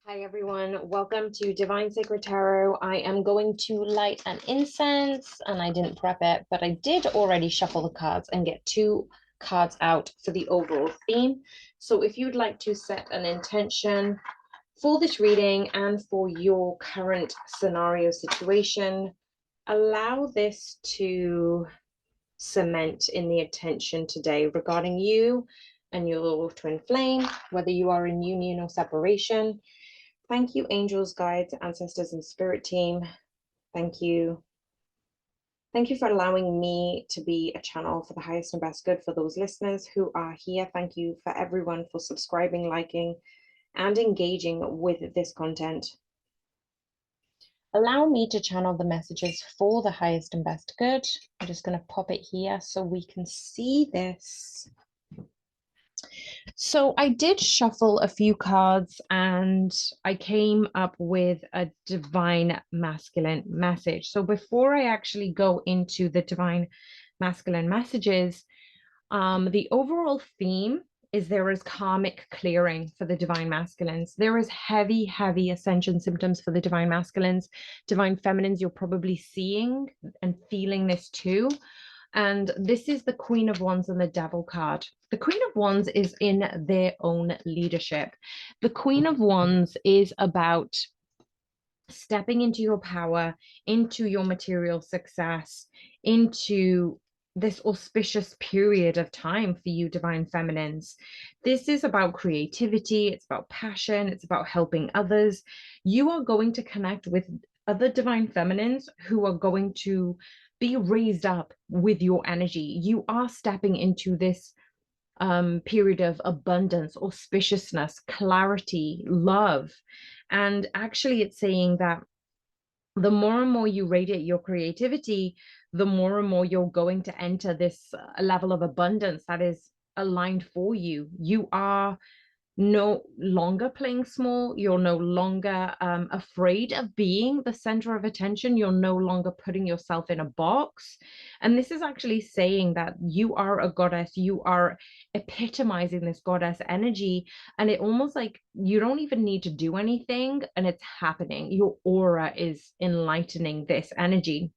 Hi everyone, welcome to Divine Sacred Tarot. I am going to light an incense and I didn't prep it, but I did already shuffle the cards and get two cards out for the overall theme. So if you'd like to set an intention for this reading and for your current scenario situation, allow this to cement in the attention today regarding you and your twin flame, whether you are in union or separation. Thank you, angels, guides, ancestors, and spirit team. Thank you. Thank you for allowing me to be a channel for the highest and best good for those listeners who are here. Thank you for everyone for subscribing, liking, and engaging with this content. Allow me to channel the messages for the highest and best good. I'm just going to pop it here so we can see this. So I did shuffle a few cards and I came up with a divine masculine message. So before I actually go into the divine masculine messages, the overall theme is there is karmic clearing for the divine masculines. There is heavy, heavy ascension symptoms for the divine masculines. Divine feminines, you're probably seeing and feeling this too. And this is the Queen of Wands and the Devil card. The Queen of Wands is in their own leadership. The Queen of Wands is about stepping into your power, into your material success, into this auspicious period of time for you, divine feminines. This is about creativity, it's about passion, it's about helping others. You are going to connect with other divine feminines who are going to be raised up with your energy. You are stepping into this period of abundance, auspiciousness, clarity, love. And actually, it's saying that the more and more you radiate your creativity, the more and more you're going to enter this level of abundance that is aligned for you. You are no longer playing small. You're no longer afraid of being the center of attention. You're no longer putting yourself in a box. And this is actually saying that you are a goddess. You are epitomizing this goddess energy. And it almost like you don't even need to do anything and it's happening. Your aura is enlightening this energy.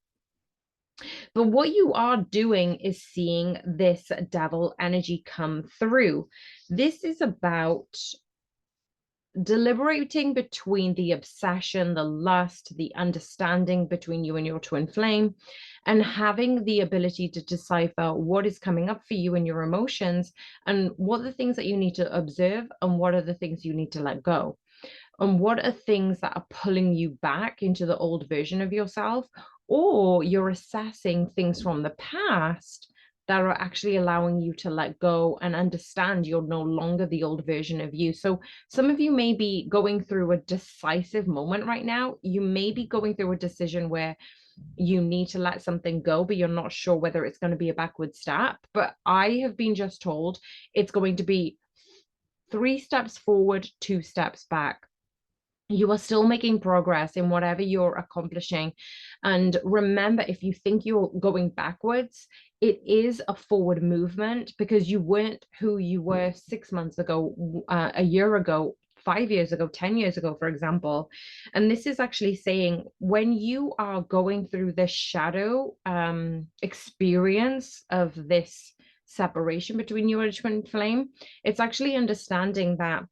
But what you are doing is seeing this devil energy come through. This is about deliberating between the obsession, the lust, the understanding between you and your twin flame, and having the ability to decipher what is coming up for you in your emotions and what are the things that you need to observe and what are the things you need to let go. And what are things that are pulling you back into the old version of yourself, or you're assessing things from the past that are actually allowing you to let go and understand you're no longer the old version of you. So some of you may be going through a decisive moment right now. You may be going through a decision where you need to let something go, but you're not sure whether it's going to be a backward step. But I have been just told it's going to be 3 steps forward, 2 steps back. You are still making progress in whatever you're accomplishing. And remember, if you think you're going backwards, it is a forward movement because you weren't who you were 6 months ago, a year ago, 5 years ago, 10 years ago, for example. And this is actually saying when you are going through this shadow experience of this separation between you and twin flame, it's actually understanding that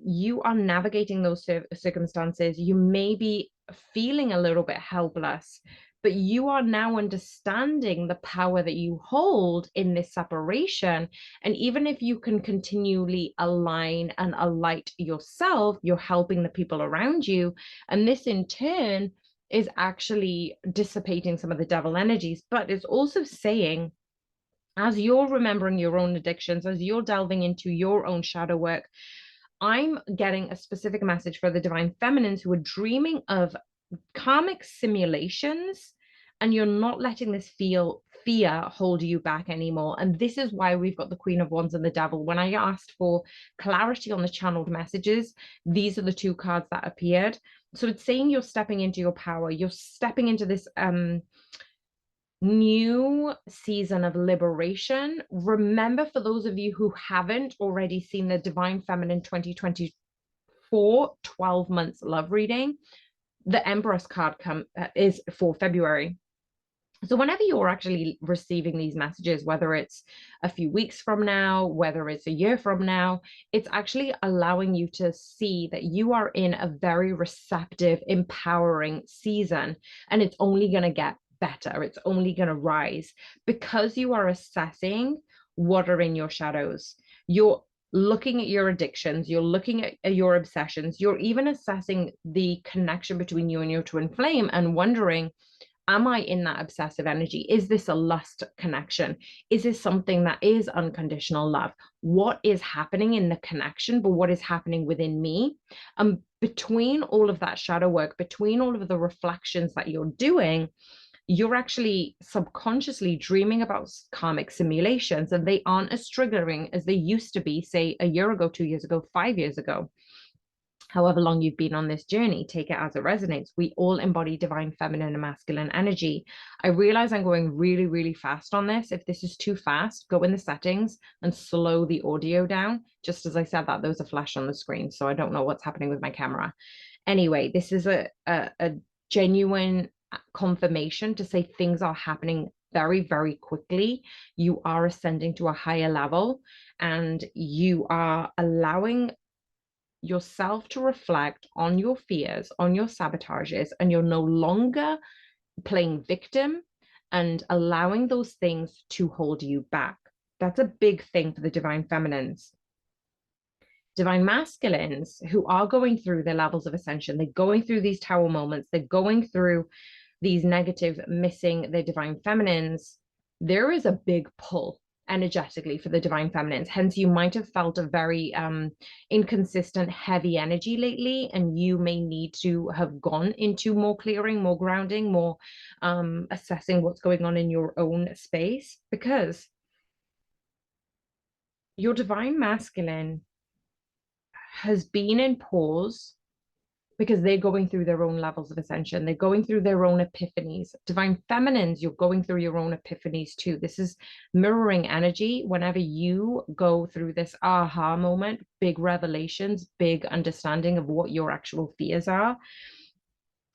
you are navigating those circumstances. You may be feeling a little bit helpless, but you are now understanding the power that you hold in this separation. And even if you can continually align and alight yourself, you're helping the people around you. And this in turn is actually dissipating some of the devil energies, but it's also saying, as you're remembering your own addictions, as you're delving into your own shadow work, I'm getting a specific message for the divine feminines who are dreaming of karmic simulations, and you're not letting this fear hold you back anymore. And this is why we've got the Queen of Wands and the Devil. When I asked for clarity on the channeled messages, these are the 2 cards that appeared. So it's saying you're stepping into your power. You're stepping into this new season of liberation. Remember, for those of you who haven't already seen the Divine Feminine 2024 for 12 months love reading. The Empress card is for February. So whenever you're actually receiving these messages, whether it's a few weeks from now, whether it's a year from now, it's actually allowing you to see that you are in a very receptive, empowering season, and it's only going to get better. It's only going to rise because you are assessing what are in your shadows. You're looking at your addictions, you're looking at your obsessions, you're even assessing the connection between you and your twin flame and wondering, am I in that obsessive energy? Is this a lust connection? Is this something that is unconditional love? What is happening in the connection, but what is happening within me? Between all of that shadow work, between all of the reflections that you're doing, you're actually subconsciously dreaming about karmic simulations, and they aren't as triggering as they used to be, say, a year ago, 2 years ago, 5 years ago. However long you've been on this journey, take it as it resonates. We all embody divine feminine and masculine energy. I realize I'm going really, really fast on this. If this is too fast, go in the settings and slow the audio down. Just as I said that, there was a flash on the screen, so I don't know what's happening with my camera. Anyway, this is a genuine confirmation to say things are happening very, very quickly. You are ascending to a higher level, and you are allowing yourself to reflect on your fears, on your sabotages, and you're no longer playing victim and allowing those things to hold you back. That's a big thing for the divine feminines. Divine masculines who are going through their levels of ascension, they're going through these tower moments, they're going through these negative, missing their divine feminines. There is a big pull energetically for the divine feminines. Hence, you might have felt a very inconsistent, heavy energy lately, and you may need to have gone into more clearing, more grounding, more assessing what's going on in your own space, because your divine masculine has been in pause because they're going through their own levels of ascension. They're going through their own epiphanies. Divine feminines, you're going through your own epiphanies too. This is mirroring energy. Whenever you go through this aha moment, big revelations, big understanding of what your actual fears are.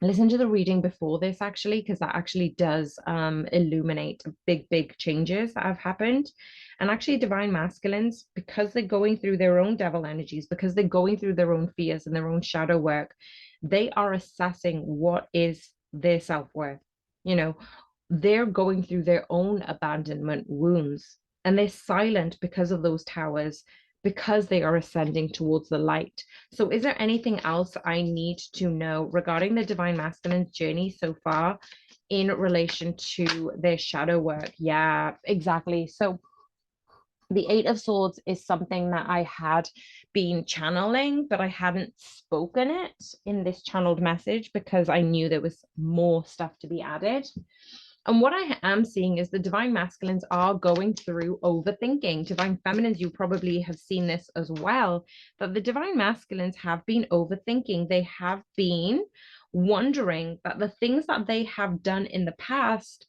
Listen to the reading before this, actually, because that actually does illuminate big changes that have happened. And actually, divine masculines, because they're going through their own devil energies, because they're going through their own fears and their own shadow work, they are assessing what is their self-worth. You know, they're going through their own abandonment wounds, and they're silent because of those towers, because they are ascending towards the light. So is there anything else I need to know regarding the divine masculine journey so far in relation to their shadow work? Yeah, exactly. So the Eight of Swords is something that I had been channeling, but I hadn't spoken it in this channeled message because I knew there was more stuff to be added. And what I am seeing is the divine masculines are going through overthinking. Divine feminines, you probably have seen this as well, that the divine masculines have been overthinking. They have been wondering that the things that they have done in the past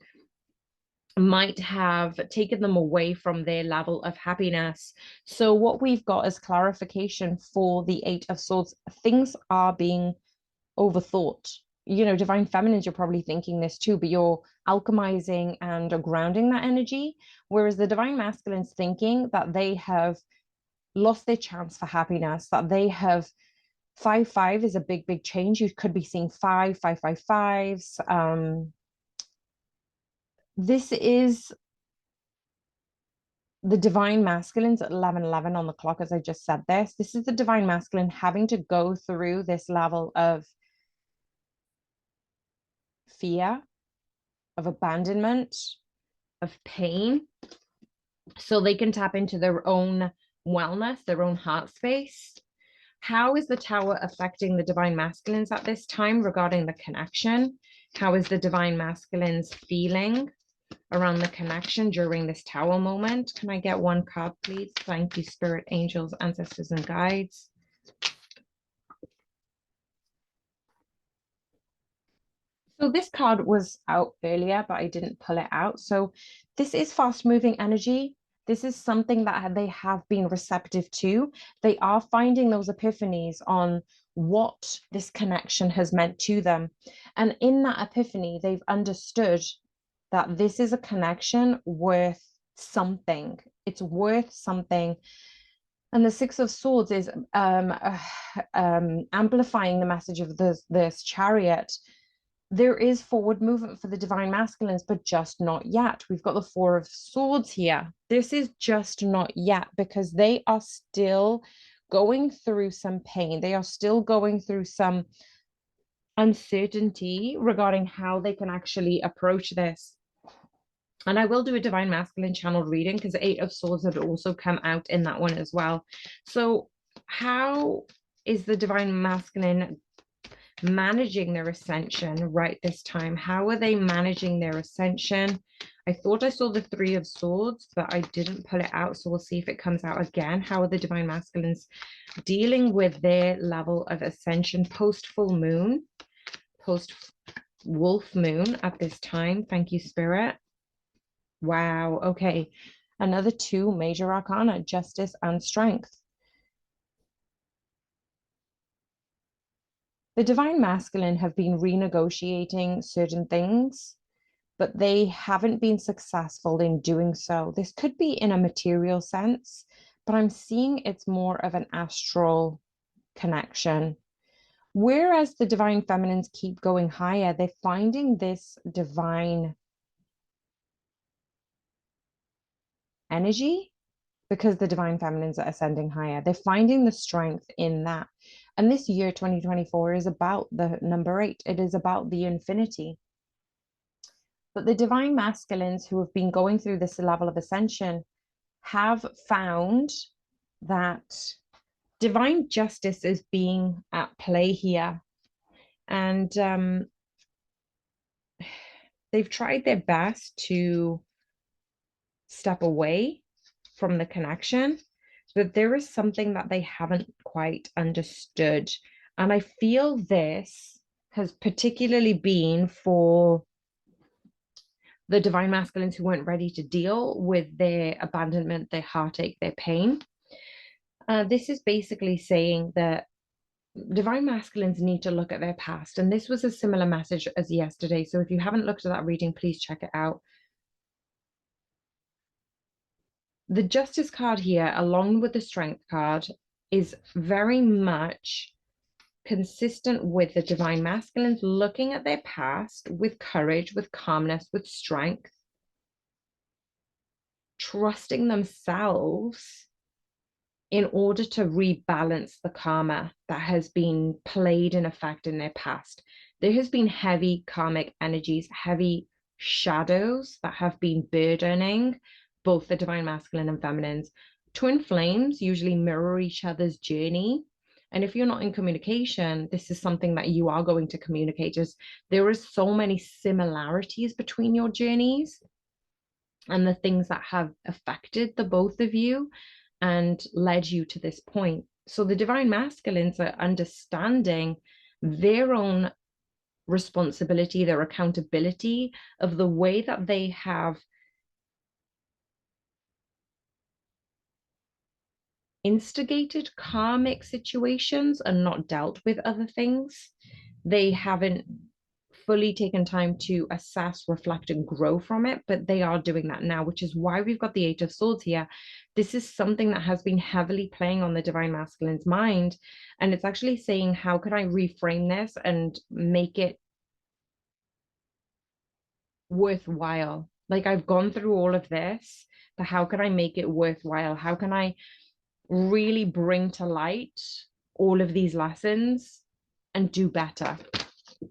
might have taken them away from their level of happiness. So what we've got as clarification for the Eight of Swords, things are being overthought. You know, divine feminines, you're probably thinking this too, but you're alchemizing and grounding that energy. Whereas the divine masculines thinking that they have lost their chance for happiness, that they have 5-5 is a big change. You could be seeing 5-5-5-5s. This is the divine masculines at 11:11 on the clock, as I just said this. This is the divine masculine having to go through this level of fear, of abandonment, of pain, so they can tap into their own wellness, their own heart space. How is the tower affecting the divine masculines at this time regarding the connection? How is the divine masculines feeling around the connection during this tower moment? Can I get one card, please? Thank you, spirit, angels, ancestors, and guides. So this card was out earlier, but I didn't pull it out. So this is fast moving energy. This is something that they have been receptive to. They are finding those epiphanies on what this connection has meant to them. And in that epiphany, they've understood that this is a connection worth something. It's worth something. And the Six of Swords is amplifying the message of this chariot. There is forward movement for the divine masculines, but just not yet. We've got the Four of Swords here. This is just not yet because they are still going through some pain. They are still going through some uncertainty regarding how they can actually approach this. And I will do a divine masculine channel reading because the Eight of Swords had also come out in that one as well. So how is the divine masculine managing their ascension right this time? How are they managing their ascension? I thought I saw the Three of Swords, but I didn't pull it out. So we'll see if it comes out again. How are the divine masculines dealing with their level of ascension post full moon, post wolf moon at this time? Thank you, Spirit. Wow. Okay. Another two major arcana, justice and strength. The divine masculine have been renegotiating certain things, but they haven't been successful in doing so. This could be in a material sense, but I'm seeing it's more of an astral connection. Whereas the divine feminines keep going higher, they're finding this divine energy because the divine feminines are ascending higher. They're finding the strength in that. And this year, 2024, is about the number 8. It is about the infinity. But the divine masculines who have been going through this level of ascension have found that divine justice is being at play here. And they've tried their best to step away from the connection, but there is something that they haven't quite understood. And I feel this has particularly been for the divine masculines who weren't ready to deal with their abandonment, their heartache, their pain. This is basically saying that divine masculines need to look at their past. And this was a similar message as yesterday. So if you haven't looked at that reading, please check it out. The Justice card here, along with the Strength card, is very much consistent with the divine masculines looking at their past with courage, with calmness, with strength, trusting themselves in order to rebalance the karma that has been played in effect in their past. There has been heavy karmic energies, heavy shadows that have been burdening both the divine masculine and feminines. Twin flames usually mirror each other's journey. And if you're not in communication, this is something that you are going to communicate. There is so many similarities between your journeys and the things that have affected the both of you and led you to this point. So the divine masculines are understanding their own responsibility, their accountability of the way that they have instigated karmic situations and not dealt with other things. They haven't fully taken time to assess, reflect, and grow from it, but they are doing that now, which is why we've got the Eight of Swords here. This is something that has been heavily playing on the divine masculine's mind, and it's actually saying, how can I reframe this and make it worthwhile? Like, I've gone through all of this, but how can I make it worthwhile? How can I really bring to light all of these lessons and do better?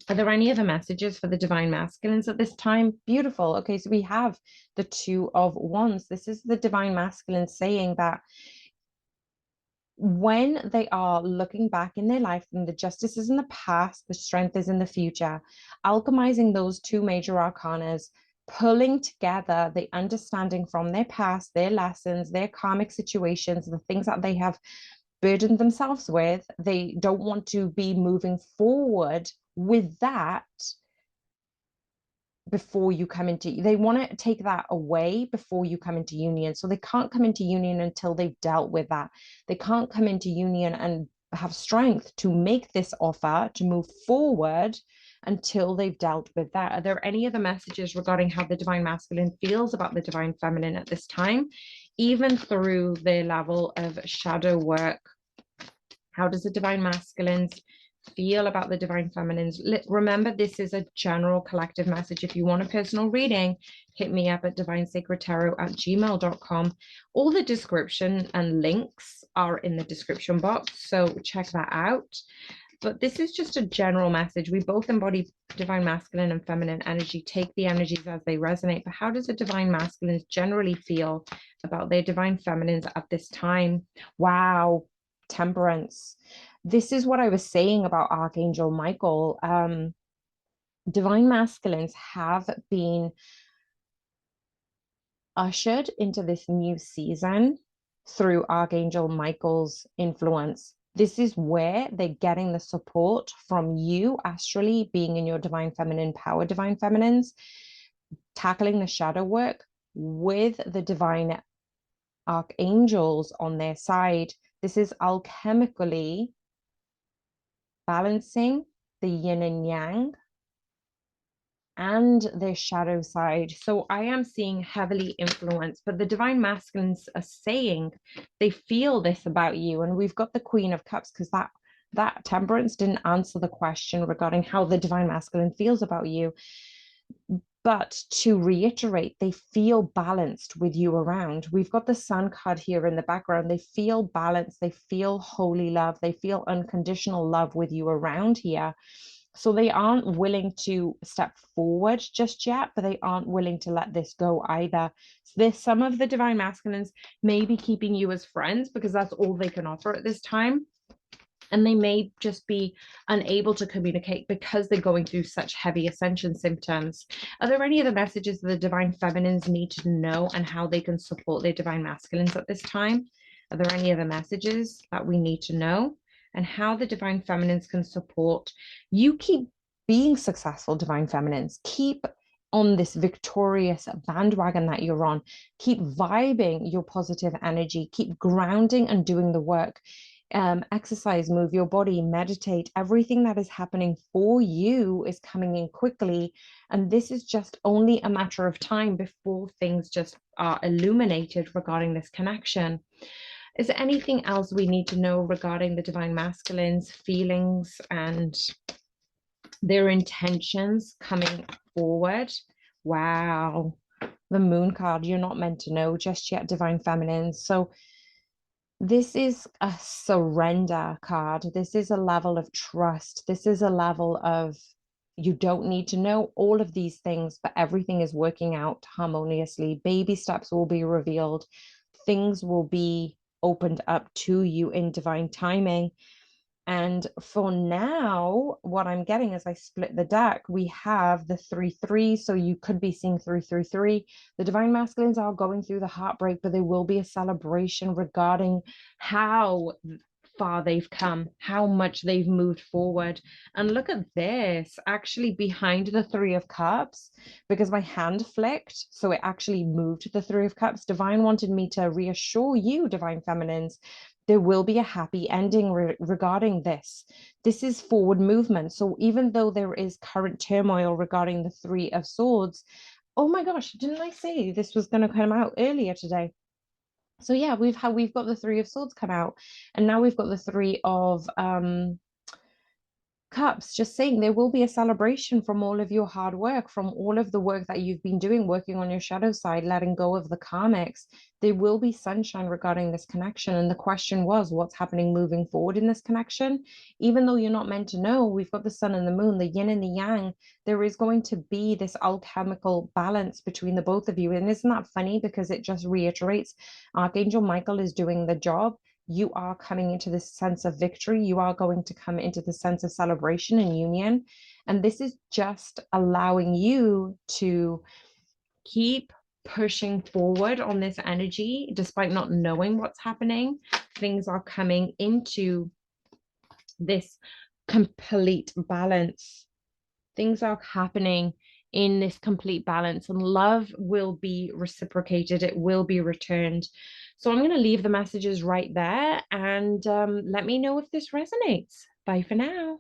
Are there any other messages for the divine masculines at this time? Beautiful. Okay, so we have the Two of Wands. This is the divine masculine saying that when they are looking back in their life, and the justice is in the past, the strength is in the future, alchemizing those two major arcanas, pulling together the understanding from their past, their lessons, their karmic situations, the things that they have burdened themselves with. They don't want to be moving forward with that. before you come into, they want to take that away before you come into union. So they can't come into union until they've dealt with that. They can't come into union and have strength to make this offer to move forward until they've dealt with that. Are there any other messages regarding how the divine masculine feels about the divine feminine at this time, even through their level of shadow work? How does the divine masculines feel about the divine feminines? Remember, this is a general collective message. If you want a personal reading, hit me up at divinesacredtarot@gmail.com. All the description and links are in the description box, so check that out. But this is just a general message. We both embody divine masculine and feminine energy. Take the energies as they resonate. But how does a divine masculine generally feel about their divine feminines at this time? Wow, temperance. This is what I was saying about Archangel Michael. Divine masculines have been ushered into this new season through Archangel Michael's influence. This is where they're getting the support from you astrally, being in your divine feminine power, divine feminines, tackling the shadow work with the divine archangels on their side. This is alchemically balancing the yin and yang and their shadow side. So I am seeing heavily influenced, but the divine masculines are saying they feel this about you. And we've got the Queen of Cups, because that temperance didn't answer the question regarding how the divine masculine feels about you. But to reiterate, they feel balanced with you around. We've got the Sun card here in the background. They feel balanced. They feel holy love. They feel unconditional love with you around here. So they aren't willing to step forward just yet, but they aren't willing to let this go either. So there's some of the divine masculines may be keeping you as friends because that's all they can offer at this time. And they may just be unable to communicate because they're going through such heavy ascension symptoms. Are there any other messages the divine feminines need to know and how they can support their divine masculines at this time? Are there any other messages that we need to know? And how the divine feminines can support you? Keep being successful, divine feminines. Keep on this victorious bandwagon that you're on. Keep vibing your positive energy. Keep grounding and doing the work. Exercise, move your body, meditate. Everything that is happening for you is coming in quickly. And this is just only a matter of time before things just are illuminated regarding this connection. Is there anything else we need to know regarding the divine masculines' feelings and their intentions coming forward? Wow. The Moon card, you're not meant to know just yet, divine feminines. So this is a surrender card. This is a level of trust. This is a level of you don't need to know all of these things, but everything is working out harmoniously. Baby steps will be revealed. Things will be opened up to you in divine timing. And for now, what I'm getting as I split the deck, we have the 3-3. So you could be seeing 3-3-3. The divine masculines are going through the heartbreak, but there will be a celebration regarding how far they've come, how much they've moved forward. And look at this, actually behind the 3 of Cups, because my hand flicked, so it actually moved the 3 of Cups. Divine wanted me to reassure you, divine feminines, there will be a happy ending regarding this. This is forward movement. So even though there is current turmoil regarding the 3 of Swords, oh my gosh, didn't I say this was going to come out earlier today? So yeah, we've got the 3 of Swords come out, and now we've got the 3 of Cups, just saying there will be a celebration from all of your hard work, from all of the work that you've been doing, working on your shadow side, letting go of the karmics. There will be sunshine regarding this connection. And the question was, what's happening moving forward in this connection? Even though you're not meant to know, we've got the sun and the moon, the yin and the yang. There is going to be this alchemical balance between the both of you. And isn't that funny? Because it just reiterates Archangel Michael is doing the job. You are coming into this sense of victory. You are going to come into the sense of celebration and union. And this is just allowing you to keep pushing forward on this energy, despite not knowing what's happening. Things are coming into this complete balance. Things are happening in this complete balance, and love will be reciprocated, it will be returned. So I'm going to leave the messages right there, and let me know if this resonates. Bye for now.